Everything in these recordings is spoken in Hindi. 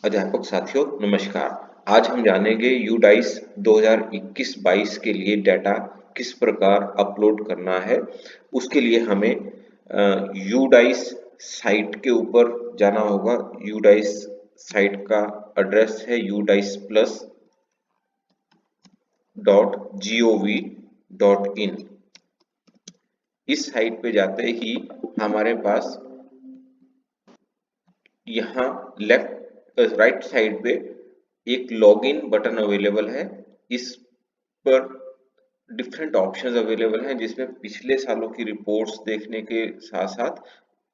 अध्यापक साथियों नमस्कार। आज हम जानेंगे यूडाइस 2021-22 के लिए डाटा किस प्रकार अपलोड करना है। उसके लिए हमें यूडाइस साइट के ऊपर जाना होगा। यूडाइस साइट का एड्रेस है udice+.gov.in। इस साइट पे जाते ही हमारे पास यहाँ राइट साइड पे एक लॉगिन बटन अवेलेबल है। इस पर डिफरेंट ऑप्शंस अवेलेबल हैं, जिसमें पिछले सालों की रिपोर्ट्स देखने के साथ साथ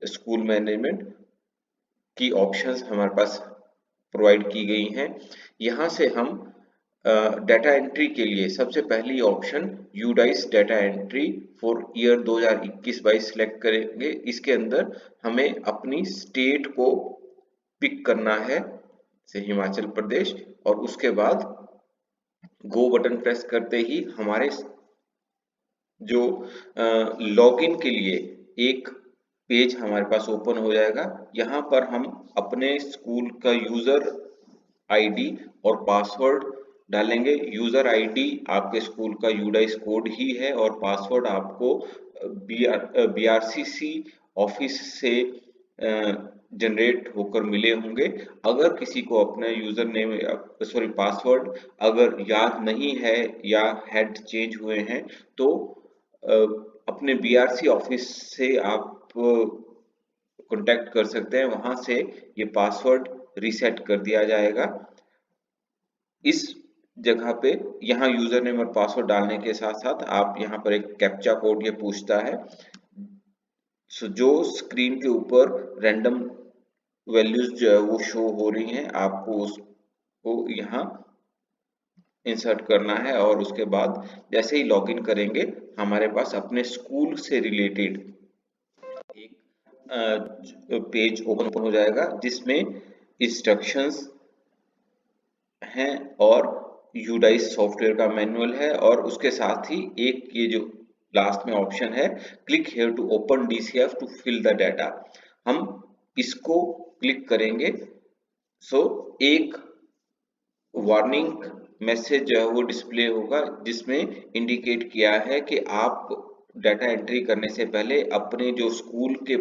स्कूल मैनेजमेंट की ऑप्शंस हमारे पास प्रोवाइड की गई हैं। यहाँ से हम डाटा एंट्री के लिए सबसे पहली option UDISE data entry for year 2021-22 select करेंगे। इसके अंदर हमें अपनी स्टेट को पिक करना है, से हिमाचल प्रदेश, और उसके बाद गो बटन प्रेस करते ही हमारे जो लॉगिन के लिए एक पेज हमारे पास ओपन हो जाएगा। यहाँ पर हम अपने स्कूल का यूजर आईडी और पासवर्ड डालेंगे। यूजर आईडी आपके स्कूल का यूडाइस कोड ही है और पासवर्ड आपको बीआरसीसी ऑफिस से जनरेट होकर मिले होंगे। अगर किसी को अपना यूजर नेम पासवर्ड अगर याद नहीं है या हेड चेंज हुए हैं तो अपने बीआरसी ऑफिस से आप कांटेक्ट कर सकते हैं। वहां से ये पासवर्ड रीसेट कर दिया जाएगा। इस जगह पे यहाँ यूजर नेम और पासवर्ड डालने के साथ साथ आप यहाँ पर एक कैप्चा कोड ये पूछता है। जो स्क्रीन के ऊपर रैंडम वैल्यूज जो है वो शो हो रही हैं, आपको उसको यहाँ इंसर्ट करना है और उसके बाद जैसे ही लॉगिन करेंगे हमारे पास अपने स्कूल से रिलेटेड एक पेज ओपन हो जाएगा, जिसमें इंस्ट्रक्शंस हैं और यूडाइस सॉफ्टवेयर का मैनुअल है, और उसके साथ ही एक ये जो लास्ट में ऑप्शन है click here to open DCF to fill the data, हम इसको क्लिक करेंगे। एक वार्निंग मैसेज जो है वो डिस्प्ले होगा, जिसमें इंडिकेट किया है कि आप डाटा एंट्री करने से पहले अपने जो स्कूल के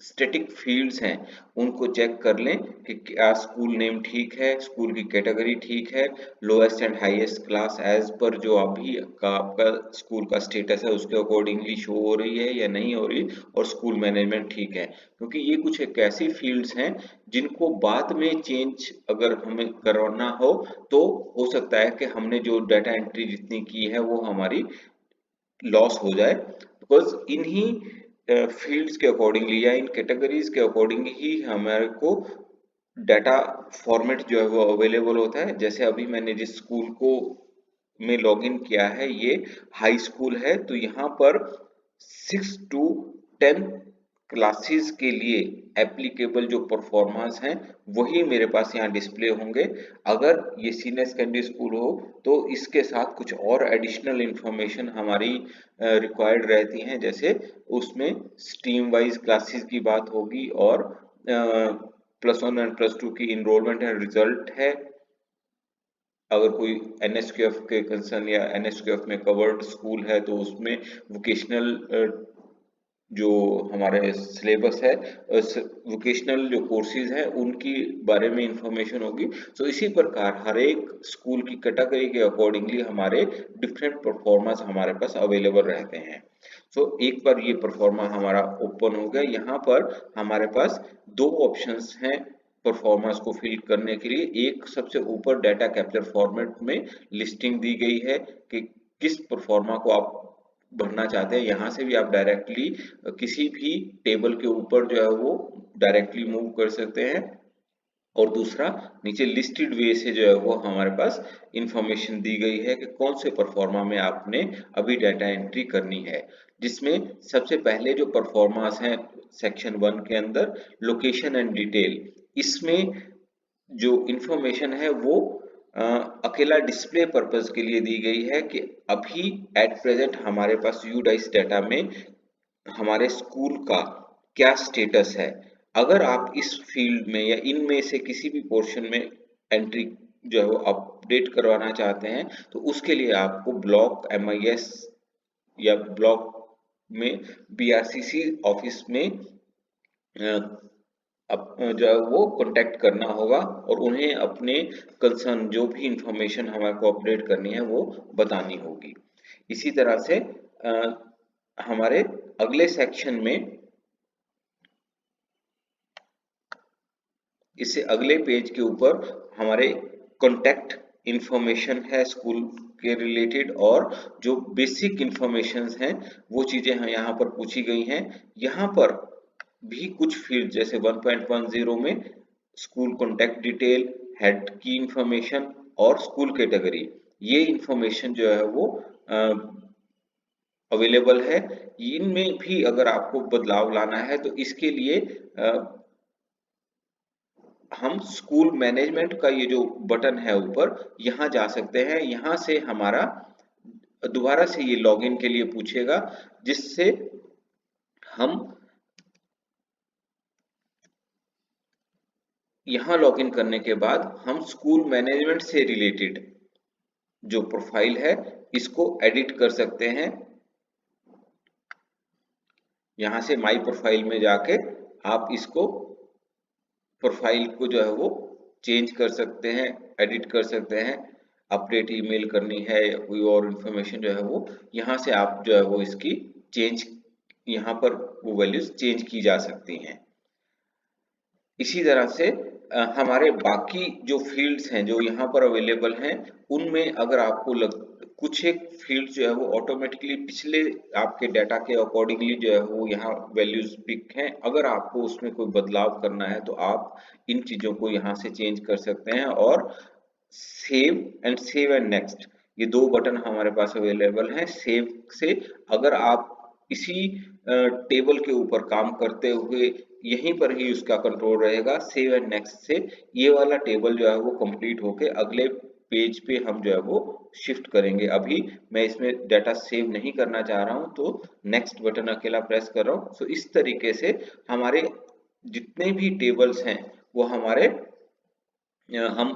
स्टैटिक फील्ड्स हैं उनको चेक कर लें कि क्या स्कूल नेम ठीक है, स्कूल की कैटेगरी ठीक है, lowest and highest class as per जो अभी का आपका स्कूल का स्टेटस है उसके अकॉर्डिंगली शो हो रही है या नहीं हो रही, और स्कूल मैनेजमेंट ठीक है। क्योंकि ये कुछ एक ऐसी फील्ड्स हैं जिनको बाद में चेंज अगर हमें करवाना हो तो हो सकता है कि हमने जो डाटा एंट्री जितनी की है वो हमारी लॉस हो जाए, बिकॉज इन्हीं फील्ड्स के अकॉर्डिंगली या इन कैटेगरीज के अकॉर्डिंग ही हमारे को डाटा फॉर्मेट जो है वो अवेलेबल होता है। जैसे अभी मैंने जिस स्कूल को में लॉगिन किया है ये हाई स्कूल है, तो यहाँ पर 6 to 10 क्लासेस के लिए एप्लीकेबल जो परफॉर्मेंस हैं वही मेरे पास यहाँ डिस्प्ले होंगे। अगर ये सीनियर सेकेंडरी स्कूल हो तो इसके साथ कुछ और एडिशनल इंफॉर्मेशन हमारी रिक्वायर्ड रहती हैं, जैसे उसमें स्ट्रीम वाइज क्लासेस की बात होगी और +1 एंड +2 की इनरोलमेंट एंड रिजल्ट है। अगर कोई एनएसक्यूएफ के कंसर्न या एनएसक्यूएफ में कवर्ड स्कूल है तो उसमें वोकेशनल जो हमारे सिलेबस है, वोकेशनल जो कोर्सेज हैं उनकी बारे में इंफॉर्मेशन होगी। इसी प्रकार हर एक स्कूल की कैटेगरी के अकॉर्डिंगली हमारे डिफरेंट परफॉर्मेंस हमारे पास अवेलेबल रहते हैं। एक बार ये परफॉर्मा हमारा ओपन हो गया, यहाँ पर हमारे पास दो ऑप्शंस हैं परफॉर्मेंस को फिल करने के लिए। एक सबसे ऊपर डाटा कैप्चर फॉर्मेट में लिस्टिंग दी गई है कि किस परफॉर्मा को आप भरना चाहते हैं। यहाँ से भी आप डायरेक्टली किसी भी टेबल के ऊपर जो है वो डायरेक्टली मूव कर सकते हैं, और दूसरा नीचे लिस्टेड वे से जो है वो हमारे पास इंफॉर्मेशन दी गई है कि कौन से परफॉर्मा में आपने अभी डाटा एंट्री करनी है। जिसमें सबसे पहले जो परफॉर्मास हैं सेक्शन 1 के अंदर लोकेशन एंड डिटेल, इसमें जो इंफॉर्मेशन है वो अकेला डिस्प्ले पर्पस के लिए दी गई है कि अभी एट प्रेजेंट हमारे पास यूडाइस डाटा में हमारे स्कूल का क्या स्टेटस है। अगर आप इस फील्ड में या इनमें से किसी भी पोर्शन में एंट्री जो है वो अपडेट करवाना चाहते हैं, तो उसके लिए आपको ब्लॉक MIS या ब्लॉक में BRCC ऑफिस में जो है वो कांटेक्ट करना होगा और उन्हें अपने कंसर्न जो भी इंफॉर्मेशन हमारे को अपडेट करनी है वो बतानी होगी। इसी तरह से हमारे अगले सेक्शन में, इससे अगले पेज के ऊपर हमारे कॉन्टैक्ट इंफॉर्मेशन है स्कूल के रिलेटेड, और जो बेसिक इंफॉर्मेशन हैं वो चीजें यहाँ पर पूछी गई हैं। यहाँ पर भी कुछ फील्ड जैसे 1.10 में स्कूल कॉन्टैक्ट डिटेल, हेड की इंफॉर्मेशन और स्कूल कैटेगरी, ये इंफॉर्मेशन जो है वो अवेलेबल है। इनमें भी अगर आपको बदलाव लाना है तो इसके लिए हम स्कूल मैनेजमेंट का ये जो बटन है ऊपर, यहाँ जा सकते हैं। यहाँ से हमारा दोबारा से ये लॉगिन के लिए पूछेगा, जिससे हम यहाँ लॉगिन करने के बाद हम स्कूल मैनेजमेंट से रिलेटेड जो प्रोफाइल है इसको एडिट कर सकते हैं। यहाँ से माई प्रोफाइल में जाके आप इसको प्रोफाइल को जो है वो चेंज कर सकते हैं, एडिट कर सकते हैं। अपडेट ईमेल करनी है या कोई और इन्फॉर्मेशन जो है वो यहाँ से आप जो है वो इसकी चेंज, यहाँ पर वो वैल्यूज चेंज की जा सकती हैं। इसी तरह से हमारे बाकी जो फील्ड्स हैं जो यहाँ पर अवेलेबल हैं, उनमें अगर आपको कुछ एक फील्ड जो है वो ऑटोमेटिकली पिछले आपके डाटा के अकॉर्डिंगली जो है वो यहाँ वैल्यूज पिक हैं। अगर आपको उसमें कोई बदलाव करना है तो आप इन चीजों को यहाँ से चेंज कर सकते हैं। और सेव एंड नेक्स्ट, ये दो बटन हमारे पास अवेलेबल हैं। सेव से अगर आप इसी टेबल के ऊपर काम करते हुए यहीं पर ही उसका कंट्रोल रहेगा, सेव एंड नेक्स्ट से ये वाला टेबल जो है वो कंप्लीट होके अगले पेज पे हम जो है वो शिफ्ट करेंगे। अभी मैं इसमें डाटा सेव नहीं करना चाह रहा हूँ तो नेक्स्ट बटन अकेला प्रेस कर रहा हूँ। तो इस तरीके से हमारे जितने भी टेबल्स हैं वो हमारे हम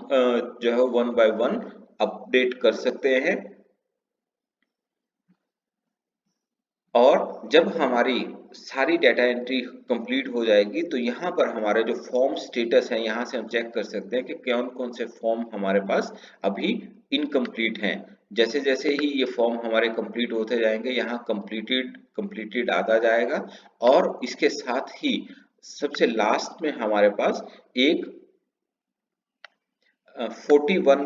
जो है 1 बाय 1 अपडेट कर सकते हैं। और जब हमारी सारी डाटा एंट्री कंप्लीट हो जाएगी तो यहाँ पर हमारा जो फॉर्म स्टेटस है, यहाँ से हम चेक कर सकते हैं कि कौन कौन से फॉर्म हमारे पास अभी इनकम्प्लीट हैं। जैसे जैसे ही ये फॉर्म हमारे कंप्लीट होते जाएंगे यहाँ कंप्लीटेड कंप्लीटेड आता जाएगा। और इसके साथ ही सबसे लास्ट में हमारे पास एक 41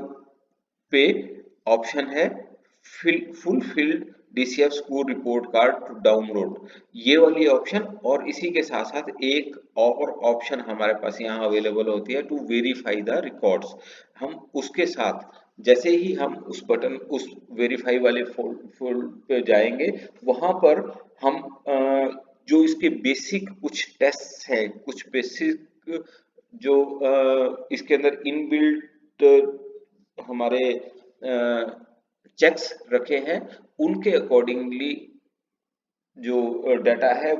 पे ऑप्शन है full field DCF school report card to download, ये वाली ऑप्शन। और इसी के साथ साथ एक और ऑप्शन हमारे पास यहाँ अवेलेबल होती है टू वेरीफाई द रिकॉर्ड्स। हम उसके साथ जैसे ही हम उस बटन उस वेरीफाई वाले फोल्ड पे जाएंगे, वहां पर हम जो इसके बेसिक कुछ टेस्ट हैं, कुछ बेसिक जो इसके अंदर इनबिल्ट हमारे चेक्स रखे हैं, उनके अकॉर्डिंगली जो डाटा है,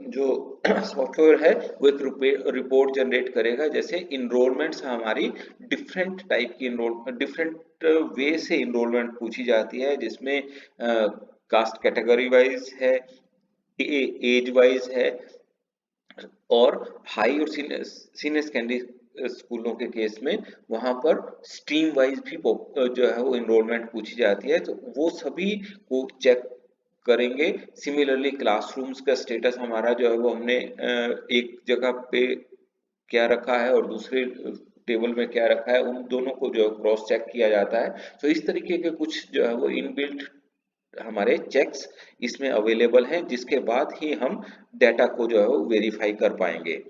जो सॉफ्टवेयर है वो एक रिपोर्ट जनरेट करेगा। जैसे इनरोलमेंट्स हमारी डिफरेंट टाइप की डिफरेंट वे से इनरोलमेंट पूछी जाती है, जिसमें कास्ट कैटेगरी वाइज है, एज वाइज है, और हाई और सीनियर सेकेंडरी स्कूलों के केस में वहां पर स्ट्रीम वाइज भी जो है वो इनरोलमेंट पूछी जाती है। तो वो सभी को चेक करेंगे। सिमिलरली क्लासरूम्स का स्टेटस हमारा जो है वो हमने एक जगह पे क्या रखा है और दूसरे टेबल में क्या रखा है, उन दोनों को जो क्रॉस चेक किया जाता है। तो इस तरीके के कुछ जो है वो इनबिल्ट हमारे चेक्स इसमें अवेलेबल हैं, जिसके बाद ही हम डाटा को जो है वो वेरीफाई कर पाएंगे।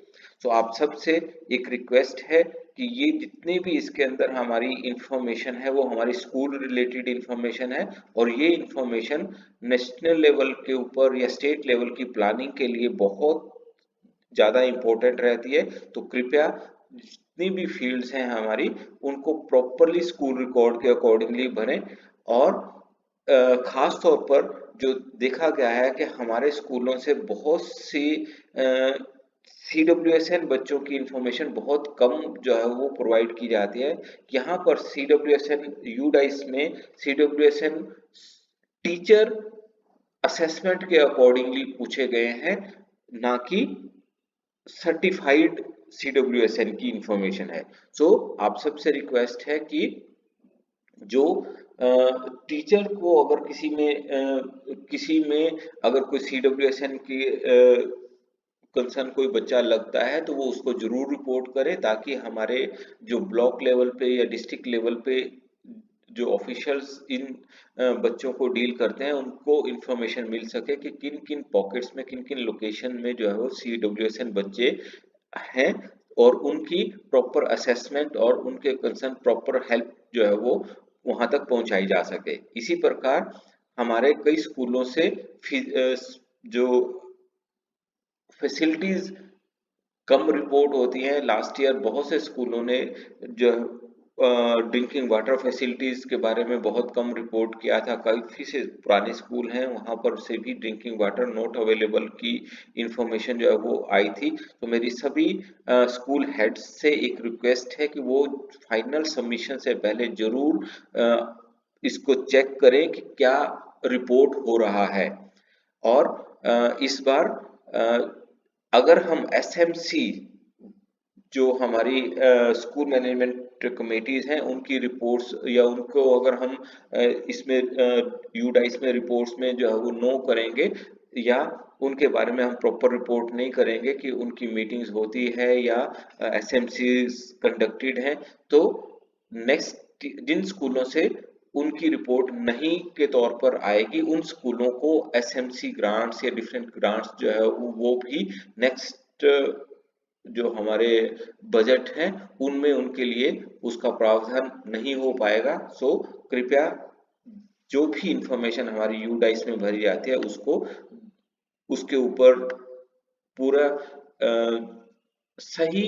तो आप सबसे एक रिक्वेस्ट है कि ये जितने भी इसके अंदर हमारी इंफॉर्मेशन है वो हमारी स्कूल रिलेटेड इंफॉर्मेशन है, और ये इंफॉर्मेशन नेशनल लेवल के ऊपर या स्टेट लेवल की प्लानिंग के लिए बहुत ज़्यादा इम्पोर्टेंट रहती है। तो कृपया जितनी भी फील्ड्स हैं हमारी, उनको प्रॉपरली स्कूल रिकॉर्ड के अकॉर्डिंगली भरें। और खास तौर पर जो देखा गया है कि हमारे स्कूलों से बहुत सी CWSN बच्चों की इंफॉर्मेशन बहुत कम जो है वो प्रोवाइड की जाती है। यहाँ पर CWSN यूडाइस में CWSN टीचर असेसमेंट के अकॉर्डिंगली पूछे गए हैं, ना कि सर्टिफाइड CWSN की इंफॉर्मेशन है। सो आप सबसे रिक्वेस्ट है कि जो टीचर को अगर किसी में अगर कोई CWSN की कंसर्न कोई बच्चा लगता है तो वो उसको जरूर रिपोर्ट करे, ताकि हमारे जो ब्लॉक लेवल पे या डिस्ट्रिक्ट लेवल पे जो ऑफिशियल्स इन बच्चों को डील करते हैं उनको इंफॉर्मेशन मिल सके कि किन किन पॉकेट्स में, किन किन लोकेशन में जो है वो CWSN बच्चे हैं, और उनकी प्रॉपर असेसमेंट और उनके कंसर्न प्रॉपर हेल्प जो है वो वहां तक पहुंचाई जा सके। इसी प्रकार हमारे कई स्कूलों से जो फैसिलिटीज कम रिपोर्ट होती हैं। लास्ट ईयर बहुत से स्कूलों ने जो ड्रिंकिंग वाटर फैसिलिटीज के बारे में बहुत कम रिपोर्ट किया था। काफी से पुराने स्कूल हैं वहां पर से भी ड्रिंकिंग वाटर नॉट अवेलेबल की इंफॉर्मेशन जो है वो आई थी। तो मेरी सभी स्कूल हेड्स से एक रिक्वेस्ट है कि वो फाइनल सबमिशन से पहले जरूर इसको चेक करें कि क्या रिपोर्ट हो रहा है। और इस बार अगर हम SMC जो हमारी स्कूल मैनेजमेंट कमेटीज हैं उनकी रिपोर्ट्स या उनको अगर हम इसमें यूडाइस में रिपोर्ट्स में जो है वो नो करेंगे, या उनके बारे में हम प्रॉपर रिपोर्ट नहीं करेंगे कि उनकी मीटिंग्स होती है या SMC कंडक्टेड हैं, तो नेक्स्ट जिन स्कूलों से उनकी रिपोर्ट नहीं के तौर पर आएगी उन स्कूलों को SMC ग्रांट्स या डिफरेंट ग्रांट्स जो है वो भी नेक्स्ट जो हमारे बजट हैं उनमें उनके लिए उसका प्रावधान नहीं हो पाएगा। सो कृपया जो भी इंफॉर्मेशन हमारी यूडाइस में भरी जाती है उसको उसके ऊपर पूरा सही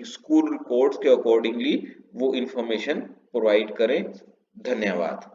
स्कूल रिकॉर्ड्स के अकॉर्डिंगली वो इंफॉर्मेशन प्रोवाइड करें। धन्यवाद।